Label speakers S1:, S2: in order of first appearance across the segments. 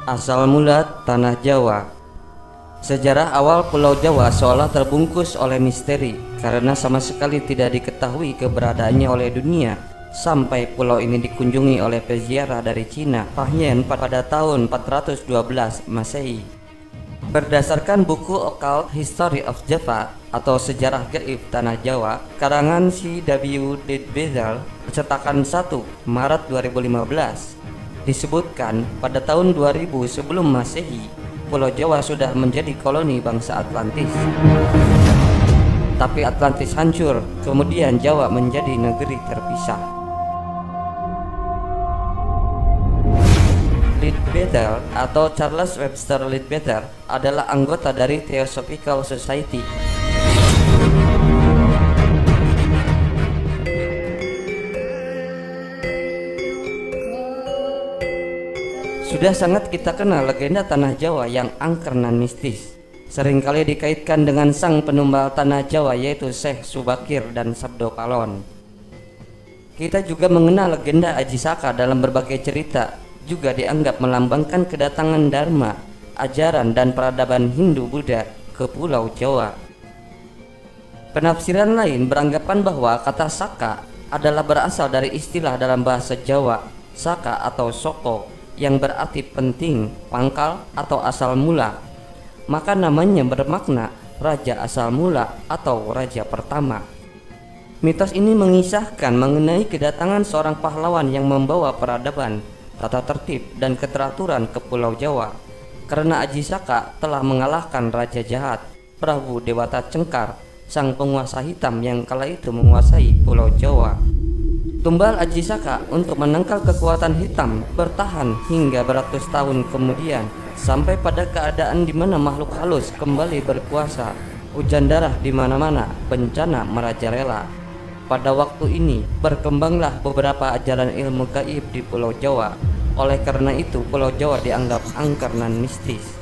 S1: Asal mula tanah Jawa. Sejarah awal Pulau Jawa seolah terbungkus oleh misteri karena sama sekali tidak diketahui keberadaannya oleh dunia sampai pulau ini dikunjungi oleh peziarah dari Cina Fahian pada tahun 412 Masehi. Berdasarkan buku Occult History of Java atau Sejarah Gaib Tanah Jawa karangan C.W. Leadbeater cetakan 1 Maret 2015 disebutkan pada tahun 2000 sebelum Masehi Pulau Jawa sudah menjadi koloni bangsa Atlantis. Tapi Atlantis hancur, kemudian Jawa menjadi negeri terpisah. Leadbeater atau Charles Webster Leadbeater adalah anggota dari Theosophical Society. Sudah sangat kita kenal legenda tanah Jawa yang angker nan mistis. Seringkali dikaitkan dengan sang penumbal tanah Jawa yaitu Syekh Subakir dan Sabdo Kalon. Kita juga mengenal legenda Aji Saka dalam berbagai cerita, juga dianggap melambangkan kedatangan Dharma, ajaran dan peradaban Hindu-Buddha ke Pulau Jawa. Penafsiran lain beranggapan bahwa kata Saka adalah berasal dari istilah dalam bahasa Jawa, Saka atau Soko, yang berarti penting, pangkal, atau asal mula. Maka namanya bermakna raja asal mula atau raja pertama. Mitos ini mengisahkan mengenai kedatangan seorang pahlawan yang membawa peradaban, tata tertib, dan keteraturan ke Pulau Jawa. Karena Aji Saka telah mengalahkan Raja Jahat, Prabu Dewata Cengkar, sang penguasa hitam yang kala itu menguasai Pulau Jawa. Tumbal Aji Saka untuk menangkal kekuatan hitam bertahan hingga beratus tahun kemudian sampai pada keadaan di mana makhluk halus kembali berkuasa, hujan darah di mana-mana, bencana merajalela. Pada waktu ini berkembanglah beberapa ajaran ilmu gaib di Pulau Jawa. Oleh karena itu Pulau Jawa dianggap angker nan mistis.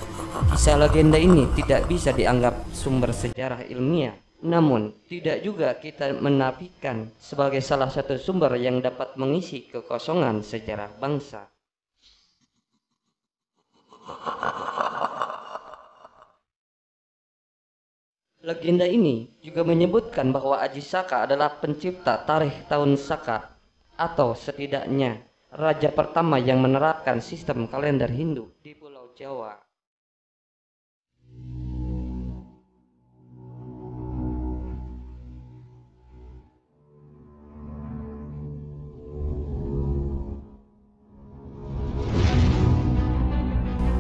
S1: Kisah legenda ini tidak bisa dianggap sumber sejarah ilmiah. Namun, tidak juga kita menafikan sebagai salah satu sumber yang dapat mengisi kekosongan sejarah bangsa. Legenda ini juga menyebutkan bahwa Aji Saka adalah pencipta tarikh tahun Saka, atau setidaknya raja pertama yang menerapkan sistem kalender Hindu di Pulau Jawa.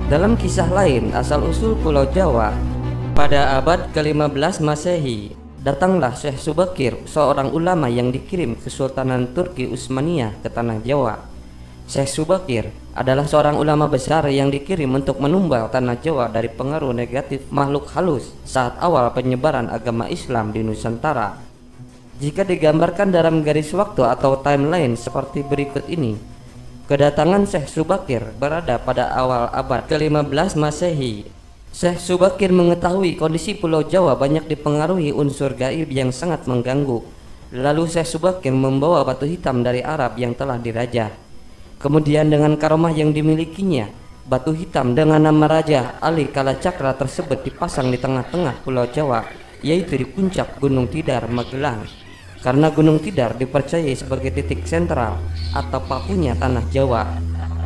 S1: Dalam kisah lain asal-usul Pulau Jawa, pada abad ke-15 Masehi, datanglah Syekh Subakir, seorang ulama yang dikirim Kesultanan Turki Utsmaniyah ke tanah Jawa. Syekh Subakir adalah seorang ulama besar yang dikirim untuk menumbal tanah Jawa dari pengaruh negatif makhluk halus saat awal penyebaran agama Islam di Nusantara. Jika digambarkan dalam garis waktu atau timeline seperti berikut ini, kedatangan Syekh Subakir berada pada awal abad ke-15 Masehi. Syekh Subakir mengetahui kondisi Pulau Jawa banyak dipengaruhi unsur gaib yang sangat mengganggu. Lalu Syekh Subakir membawa batu hitam dari Arab yang telah dirajah. Kemudian dengan karomah yang dimilikinya, batu hitam dengan nama Raja Ali Kalacakra tersebut dipasang di tengah-tengah Pulau Jawa, yaitu di puncak Gunung Tidar, Magelang. Karena Gunung Tidar dipercayai sebagai titik sentral atau pakunya tanah Jawa.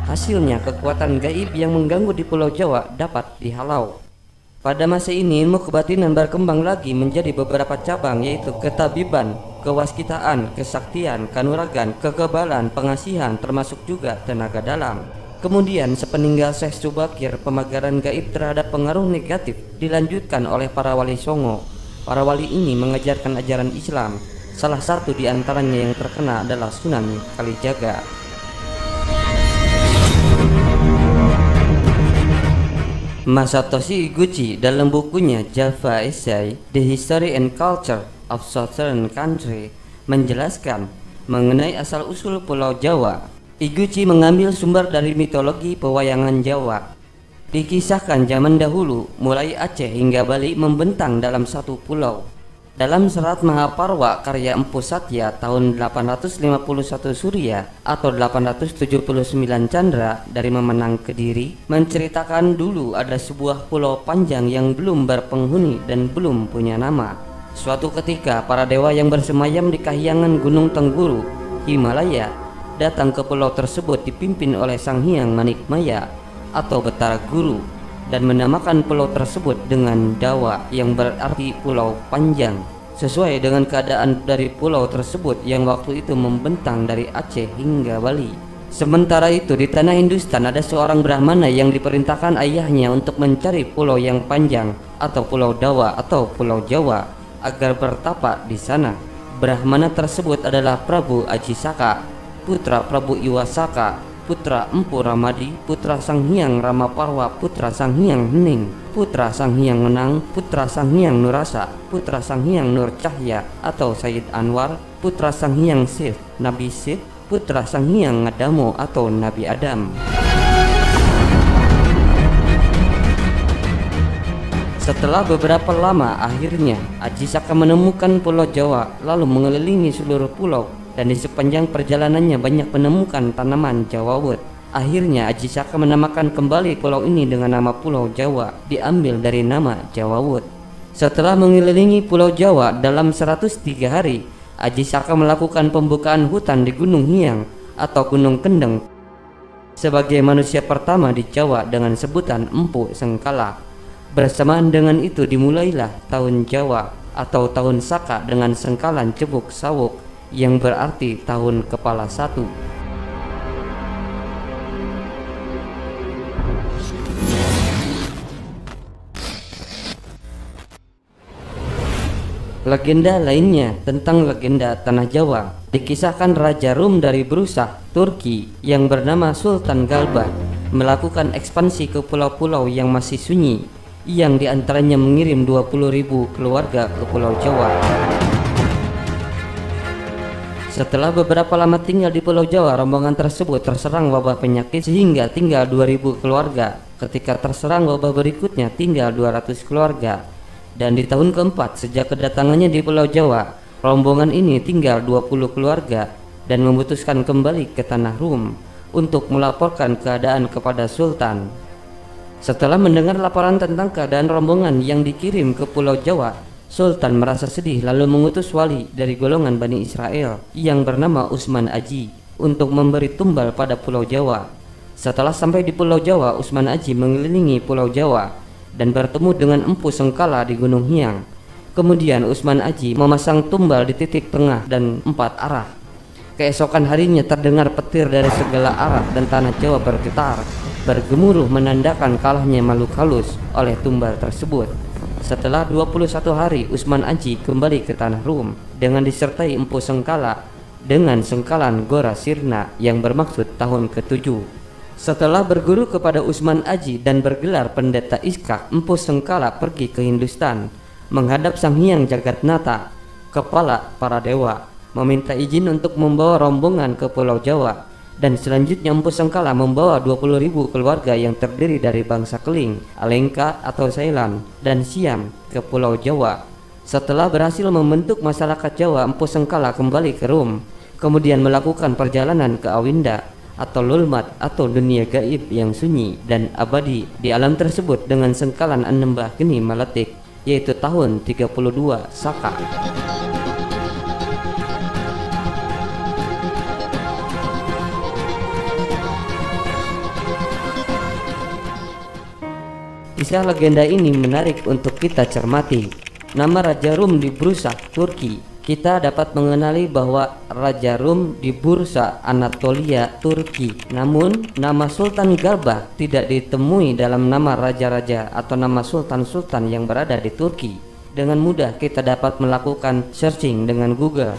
S1: Hasilnya kekuatan gaib yang mengganggu di Pulau Jawa dapat dihalau. Pada masa ini ilmu kebatinan berkembang lagi menjadi beberapa cabang, yaitu ketabiban, kewaskitaan, kesaktian, kanuragan, kekebalan, pengasihan, termasuk juga tenaga dalam. Kemudian sepeninggal Syekh Subakir, pemagaran gaib terhadap pengaruh negatif dilanjutkan oleh para wali Songo. Para wali ini mengajarkan ajaran Islam. Salah satu di antaranya yang terkena adalah Sunan Kalijaga. Masatoshi Iguchi dalam bukunya Java Essay, The History and Culture of Southern Country menjelaskan mengenai asal-usul Pulau Jawa. Iguchi mengambil sumber dari mitologi pewayangan Jawa. Dikisahkan zaman dahulu, mulai Aceh hingga Bali membentang dalam satu pulau. Dalam serat Mahaparwa karya Empu Satya tahun 851 Surya atau 879 Candra dari Memenang Kediri menceritakan dulu ada sebuah pulau panjang yang belum berpenghuni dan belum punya nama. Suatu ketika para dewa yang bersemayam di kahyangan Gunung Tengguru, Himalaya, datang ke pulau tersebut dipimpin oleh Sang Hyang Manikmaya atau Betara Guru dan menamakan pulau tersebut dengan Dawa yang berarti pulau panjang, sesuai dengan keadaan dari pulau tersebut yang waktu itu membentang dari Aceh hingga Bali. Sementara itu di tanah Hindustan ada seorang Brahmana yang diperintahkan ayahnya untuk mencari pulau yang panjang atau pulau Dawa atau pulau Jawa agar bertapa di sana. Brahmana tersebut adalah Prabu Ajisaka, putra Prabu Iwasaka, putra Empu Ramadi, putra Sang Hyang Ramaparwa, putra Sang Hyang Hening, putra Sang Hyang Menang, putra Sang Hyang Nurasa, putra Sang Hyang Nur Cahya atau Sayyid Anwar, putra Sang Hyang Sith, Nabi Sith, putra Sang Hyang Adamo atau Nabi Adam. Setelah beberapa lama, akhirnya Ajisaka menemukan Pulau Jawa lalu mengelilingi seluruh pulau, dan di sepanjang perjalanannya banyak menemukan tanaman Jawawut. Akhirnya Ajisaka menamakan kembali pulau ini dengan nama Pulau Jawa, diambil dari nama Jawawut. Setelah mengelilingi Pulau Jawa dalam 103 hari, Ajisaka melakukan pembukaan hutan di Gunung Hiang atau Gunung Kendeng sebagai manusia pertama di Jawa dengan sebutan Empu Sengkala. Bersamaan dengan itu dimulailah tahun Jawa atau tahun Saka dengan sengkalan Cebuk Sawuk yang berarti tahun kepala satu. Legenda lainnya tentang legenda Tanah Jawa dikisahkan Raja Rum dari Brusah, Turki yang bernama Sultan Galba melakukan ekspansi ke pulau-pulau yang masih sunyi, yang diantaranya mengirim 20.000 keluarga ke Pulau Jawa. Setelah beberapa lama tinggal di Pulau Jawa, rombongan tersebut terserang wabah penyakit sehingga tinggal 2.000 keluarga. Ketika terserang wabah berikutnya tinggal 200 keluarga. Dan di tahun keempat sejak kedatangannya di Pulau Jawa, rombongan ini tinggal 20 keluarga dan memutuskan kembali ke tanah Rum untuk melaporkan keadaan kepada Sultan. Setelah mendengar laporan tentang keadaan rombongan yang dikirim ke Pulau Jawa, Sultan merasa sedih lalu mengutus wali dari golongan Bani Israel yang bernama Usman Aji untuk memberi tumbal pada Pulau Jawa. Setelah sampai di Pulau Jawa, Usman Aji mengelilingi Pulau Jawa dan bertemu dengan Empu Sengkala di Gunung Hiang. Kemudian Usman Aji memasang tumbal di titik tengah dan 4 arah. Keesokan harinya terdengar petir dari segala arah dan tanah Jawa bergetar, bergemuruh menandakan kalahnya makhluk halus oleh tumbal tersebut. Setelah 21 hari, Usman Aji kembali ke tanah Rum dengan disertai Empu Sengkala dengan sengkalan Gora Sirna yang bermaksud tahun ke-7. Setelah berguru kepada Usman Aji dan bergelar pendeta Iskak, Empu Sengkala pergi ke Hindustan menghadap Sang Hyang Jagatnata, kepala para dewa, meminta izin untuk membawa rombongan ke Pulau Jawa. Dan selanjutnya Empu Sengkala membawa 20.000 keluarga yang terdiri dari bangsa Keling, Alengka atau Ceylan, dan Siam ke Pulau Jawa. Setelah berhasil membentuk masyarakat Jawa, Empu Sengkala kembali ke Rum, kemudian melakukan perjalanan ke Awinda atau Lulmat atau dunia gaib yang sunyi dan abadi di alam tersebut dengan sengkalan Anembah Geni Maletik, yaitu tahun 32 Saka. Kisah legenda ini menarik untuk kita cermati. Nama Raja Rum di Bursa, Turki. Kita dapat mengenali bahwa Raja Rum di Bursa, Anatolia, Turki. Namun, nama Sultan Galba tidak ditemui dalam nama raja-raja atau nama sultan-sultan yang berada di Turki. Dengan mudah kita dapat melakukan searching dengan Google.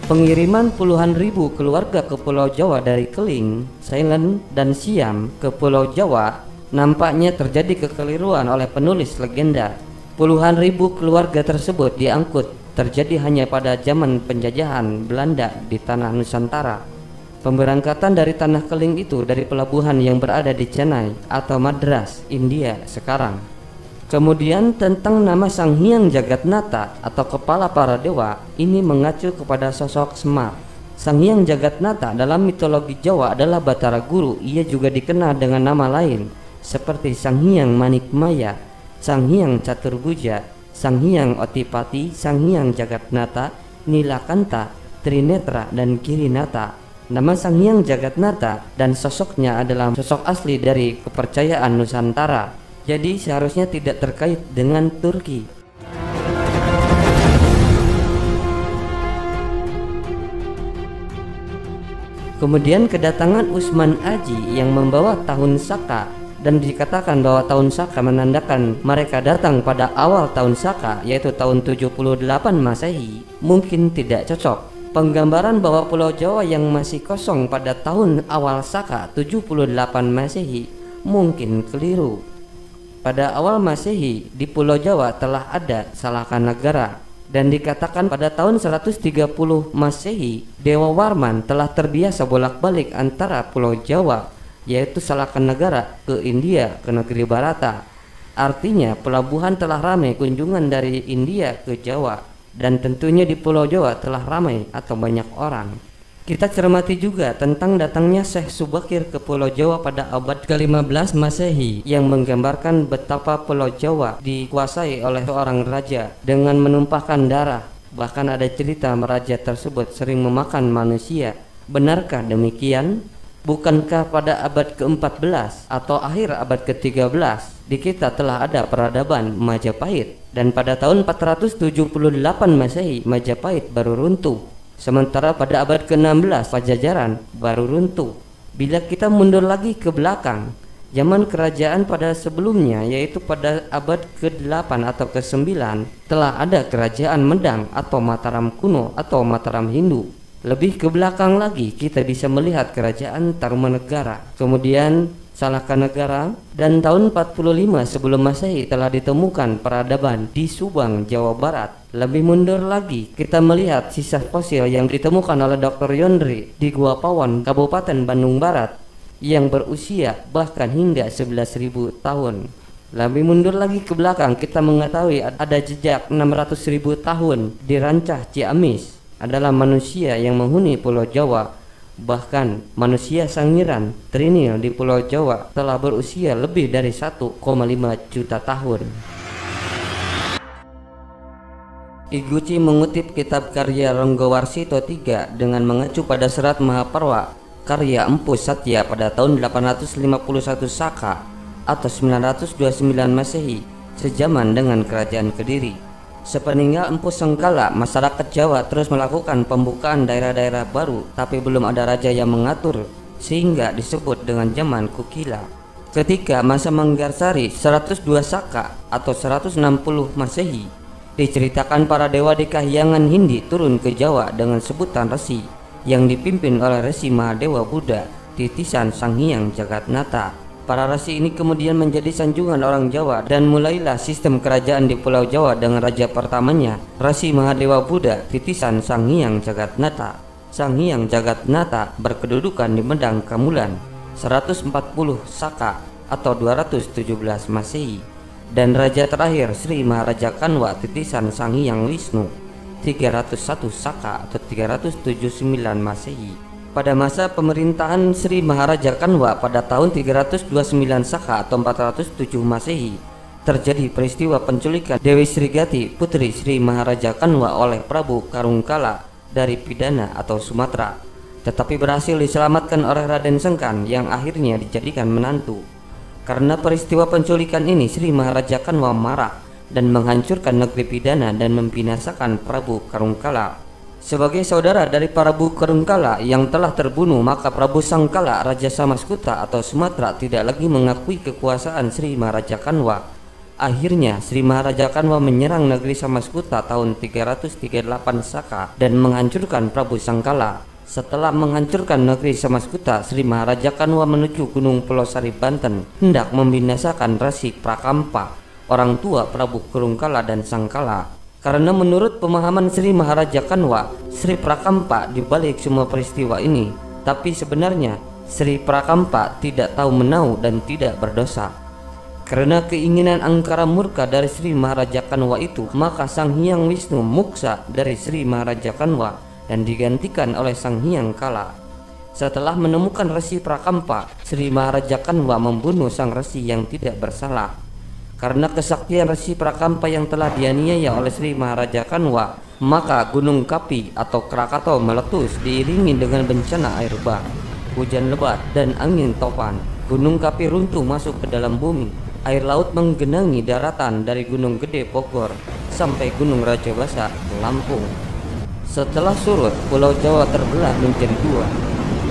S1: Pengiriman puluhan ribu keluarga ke Pulau Jawa dari Keling, Ceylan, dan Siam ke Pulau Jawa nampaknya terjadi kekeliruan oleh penulis legenda. Puluhan ribu keluarga tersebut diangkut terjadi hanya pada zaman penjajahan Belanda di tanah Nusantara. Pemberangkatan dari tanah Keling itu dari pelabuhan yang berada di Chennai atau Madras, India sekarang. Kemudian tentang nama Sang Hyang Jagatnata atau kepala para dewa, ini mengacu kepada sosok Semar. Sang Hyang Jagatnata dalam mitologi Jawa adalah Batara Guru. Ia juga dikenal dengan nama lain seperti Sang Hyang Manikmaya, Sang Hyang Caturbuja, Sang Hyang Otipati, Sang Hyang Jagatnata, Nilakanta, Trinetra, dan Kirinata. Nama Sang Hyang Jagatnata dan sosoknya adalah sosok asli dari kepercayaan Nusantara. Jadi seharusnya tidak terkait dengan Turki. Kemudian kedatangan Usman Aji yang membawa tahun Saka, dan dikatakan bahwa tahun Saka menandakan mereka datang pada awal tahun Saka, yaitu tahun 78 Masehi, mungkin tidak cocok. Penggambaran bahwa Pulau Jawa yang masih kosong pada tahun awal Saka 78 Masehi mungkin keliru. Pada awal Masehi di Pulau Jawa telah ada Salakanagara, dan dikatakan pada tahun 130 Masehi Dewa Warman telah terbiasa bolak-balik antara Pulau Jawa, yaitu Salakanagara, ke India, ke negeri Barata. Artinya pelabuhan telah ramai kunjungan dari India ke Jawa, dan tentunya di Pulau Jawa telah ramai atau banyak orang. Kita cermati juga tentang datangnya Syekh Subakir ke Pulau Jawa pada abad ke-15 Masehi, yang menggambarkan betapa Pulau Jawa dikuasai oleh seorang raja dengan menumpahkan darah. Bahkan ada cerita raja tersebut sering memakan manusia. Benarkah demikian? Bukankah pada abad ke-14 atau akhir abad ke-13 di kita telah ada peradaban Majapahit, dan pada tahun 478 Masehi Majapahit baru runtuh, sementara pada abad ke-16 Pajajaran baru runtuh. Bila kita mundur lagi ke belakang, zaman kerajaan pada sebelumnya, yaitu pada abad ke-8 atau ke-9, telah ada kerajaan Medang atau Mataram kuno atau Mataram Hindu. Lebih ke belakang lagi kita bisa melihat kerajaan Tarumanegara, kemudian Salakanagara, dan tahun 45 sebelum Masehi telah ditemukan peradaban di Subang, Jawa Barat. Lebih mundur lagi kita melihat sisa fosil yang ditemukan oleh Dr. Yondri di Gua Pawon, Kabupaten Bandung Barat, yang berusia bahkan hingga 11.000 tahun. Lebih mundur lagi ke belakang kita mengetahui ada jejak 600.000 tahun di Rancah Ciamis adalah manusia yang menghuni Pulau Jawa. Bahkan manusia Sangiran, Trinil di Pulau Jawa telah berusia lebih dari 1,5 juta tahun. Iguchi mengutip kitab karya Ronggowarsito III dengan mengacu pada serat Mahaparwa karya Empu Satya pada tahun 851 Saka atau 929 Masehi, sejaman dengan kerajaan Kediri. Sepeninggal Empu Sengkala, masyarakat Jawa terus melakukan pembukaan daerah-daerah baru, tapi belum ada raja yang mengatur, sehingga disebut dengan zaman Kukila. Ketika masa Manggarsari 102 Saka atau 160 Masehi, diceritakan para dewa di Kahyangan Hindi turun ke Jawa dengan sebutan resi yang dipimpin oleh Resi Mahadewa Buddha, titisan Sang Hyang Jagatnata. Para resi ini kemudian menjadi sanjungan orang Jawa, dan mulailah sistem kerajaan di Pulau Jawa dengan raja pertamanya Resi Mahadewa Buddha, titisan Sang Hyang Jagatnata. Sang Hyang Jagatnata berkedudukan di Medang Kamulan 140 Saka atau 217 Masehi, dan raja terakhir Sri Maharaja Kanwa, titisan Sang Hyang Wisnu 301 Saka atau 379 Masehi. Pada masa pemerintahan Sri Maharaja Kanwa pada tahun 329 Saka atau 407 Masehi, terjadi peristiwa penculikan Dewi Srigati, putri Sri Maharaja Kanwa oleh Prabu Karungkala dari Pidana atau Sumatera, tetapi berhasil diselamatkan oleh Raden Sengkan yang akhirnya dijadikan menantu. Karena peristiwa penculikan ini, Sri Maharaja Kanwa marah dan menghancurkan negeri Pidana dan membinasakan Prabu Karungkala. Sebagai saudara dari Prabu Karungkala yang telah terbunuh, maka Prabu Sangkala, Raja Samaskuta atau Sumatera, tidak lagi mengakui kekuasaan Sri Maharaja Kanwa. Akhirnya Sri Maharaja Kanwa menyerang negeri Samaskuta tahun 338 Saka dan menghancurkan Prabu Sangkala. Setelah menghancurkan negeri Samaskuta, Sri Maharaja Kanwa menuju Gunung Pelosari, Banten, hendak membinasakan Resi Prakampa, orang tua Prabu Karungkala dan Sangkala. Karena menurut pemahaman Sri Maharaja Kanwa, Sri Prakampa dibalik semua peristiwa ini, tapi sebenarnya Sri Prakampa tidak tahu menau dan tidak berdosa. Karena keinginan angkara murka dari Sri Maharaja Kanwa itu, maka Sang Hyang Wisnu muksa dari Sri Maharaja Kanwa dan digantikan oleh Sang Hyang Kala. Setelah menemukan Resi Prakampa, Sri Maharaja Kanwa membunuh sang resi yang tidak bersalah. Karena kesaktian Resi Prakampa yang telah dianiaya oleh Sri Maharaja Kanwa, maka Gunung Kapi atau Krakatau meletus diiringi dengan bencana air bah, hujan lebat, dan angin topan. Gunung Kapi runtuh masuk ke dalam bumi. Air laut menggenangi daratan dari Gunung Gede Bogor sampai Gunung Raja Basa Lampung. Setelah surut, Pulau Jawa terbelah menjadi dua.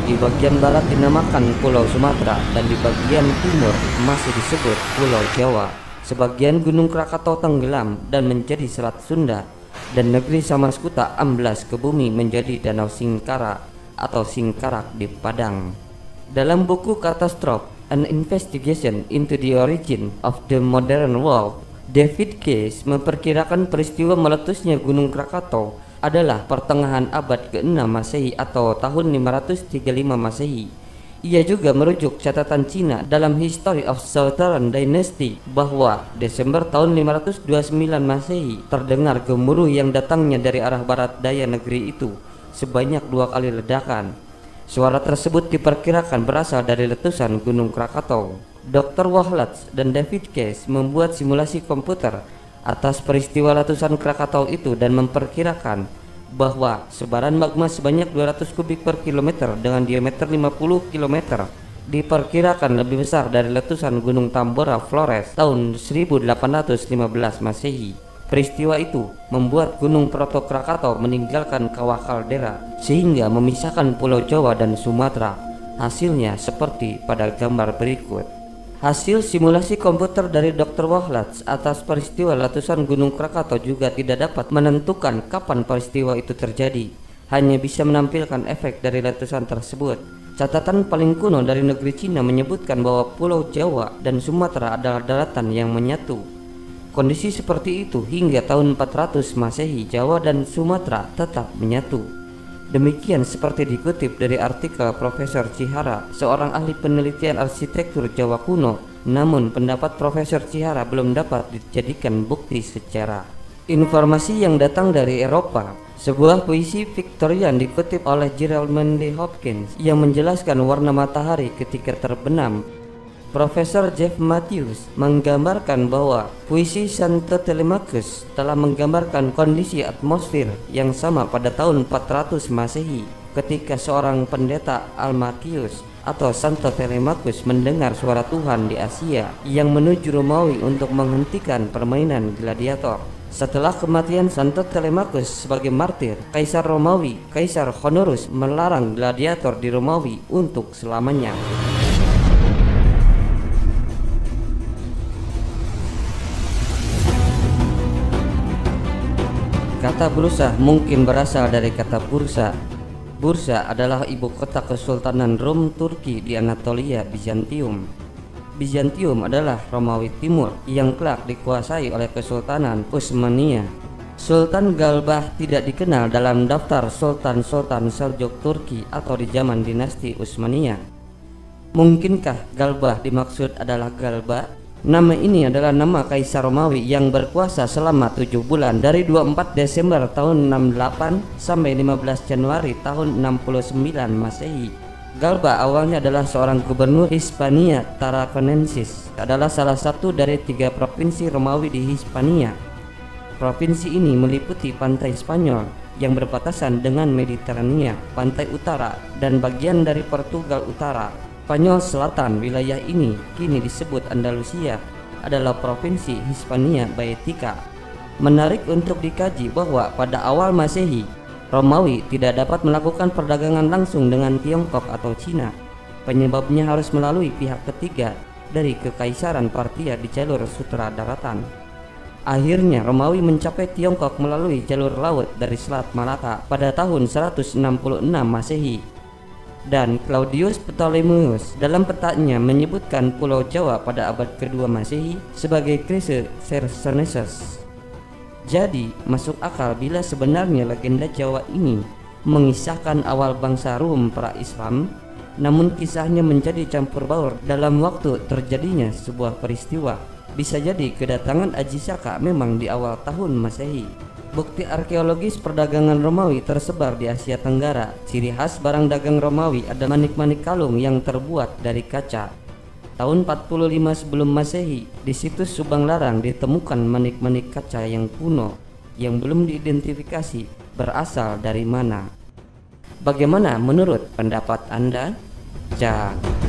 S1: Di bagian barat dinamakan Pulau Sumatera dan di bagian timur masih disebut Pulau Jawa. Sebagian Gunung Krakatau tenggelam dan menjadi Selat Sunda, dan negeri Samaskuta amblas ke bumi menjadi Danau Singkara atau Singkarak di Padang. Dalam buku Catastrophe, An Investigation into the Origin of the Modern World, David Case memperkirakan peristiwa meletusnya Gunung Krakatau adalah pertengahan abad ke-6 Masehi atau tahun 535 Masehi. Ia juga merujuk catatan Cina dalam History of Southern Dynasty bahwa Desember tahun 529 Masehi terdengar gemuruh yang datangnya dari arah barat daya negeri itu sebanyak 2 kali ledakan. Suara tersebut diperkirakan berasal dari letusan Gunung Krakatau. Dr. Wahlatz dan David Case membuat simulasi komputer atas peristiwa letusan Krakatau itu dan memperkirakan bahwa sebaran magma sebanyak 200 kubik per kilometer dengan diameter 50 km diperkirakan lebih besar dari letusan Gunung Tambora Flores tahun 1815 Masehi. Peristiwa itu membuat Gunung Proto Krakatau meninggalkan kawah kaldera sehingga memisahkan Pulau Jawa dan Sumatera. Hasilnya seperti pada gambar berikut. Hasil simulasi komputer dari Dr. Wahlatz atas peristiwa letusan Gunung Krakatau juga tidak dapat menentukan kapan peristiwa itu terjadi, hanya bisa menampilkan efek dari letusan tersebut. Catatan paling kuno dari negeri Cina menyebutkan bahwa Pulau Jawa dan Sumatera adalah daratan yang menyatu. Kondisi seperti itu hingga tahun 400 Masehi, Jawa dan Sumatera tetap menyatu. Demikian seperti dikutip dari artikel Profesor Chihara, seorang ahli penelitian arsitektur Jawa kuno. Namun pendapat Profesor Chihara belum dapat dijadikan bukti secara. Informasi yang datang dari Eropa. Sebuah puisi Victorian dikutip oleh Gerald Manley Hopkins yang menjelaskan warna matahari ketika terbenam. Profesor Jeff Matthews menggambarkan bahwa puisi Santo Telemachus telah menggambarkan kondisi atmosfer yang sama pada tahun 400 Masehi ketika seorang pendeta Almachius atau Santo Telemachus mendengar suara Tuhan di Asia yang menuju Romawi untuk menghentikan permainan gladiator. Setelah kematian Santo Telemachus sebagai martir, Kaisar Romawi, Kaisar Honorius, melarang gladiator di Romawi untuk selamanya. Kata bursa mungkin berasal dari kata bursa. Bursa adalah ibu kota Kesultanan Rom Turki di Anatolia, Bizantium. Bizantium adalah Romawi Timur yang kelak dikuasai oleh Kesultanan Utsmania. Sultan Galbah tidak dikenal dalam daftar Sultan-Sultan Seljuk Turki atau di zaman dinasti Utsmania. Mungkinkah Galbah dimaksud adalah Galba? Nama ini adalah nama Kaisar Romawi yang berkuasa selama 7 bulan dari 24 Desember tahun 68 sampai 15 Januari tahun 69 Masehi. Galba awalnya adalah seorang gubernur Hispania Tarraconensis, adalah salah satu dari 3 provinsi Romawi di Hispania. Provinsi ini meliputi pantai Spanyol yang berbatasan dengan Mediterania, pantai utara, dan bagian dari Portugal Utara. Spanyol Selatan, wilayah ini kini disebut Andalusia, adalah provinsi Hispania Baetica. Menarik untuk dikaji bahwa pada awal Masehi, Romawi tidak dapat melakukan perdagangan langsung dengan Tiongkok atau Cina. Penyebabnya harus melalui pihak ketiga dari Kekaisaran Parthia di jalur Sutra Daratan. Akhirnya Romawi mencapai Tiongkok melalui jalur laut dari Selat Malaka pada tahun 166 Masehi. Dan Claudius Ptolemeus dalam petanya menyebutkan Pulau Jawa pada abad kedua Masehi sebagai Chryse Chersonesus. Jadi masuk akal bila sebenarnya legenda Jawa ini mengisahkan awal bangsa Rum pra-Islam namun kisahnya menjadi campur baur dalam waktu terjadinya sebuah peristiwa. Bisa jadi kedatangan Aji Saka memang di awal tahun Masehi. Bukti arkeologis perdagangan Romawi tersebar di Asia Tenggara. Ciri khas barang dagang Romawi ada manik-manik kalung yang terbuat dari kaca. Tahun 45 sebelum Masehi, di situs Subang Larang ditemukan manik-manik kaca yang kuno yang belum diidentifikasi berasal dari mana. Bagaimana menurut pendapat Anda? Jak.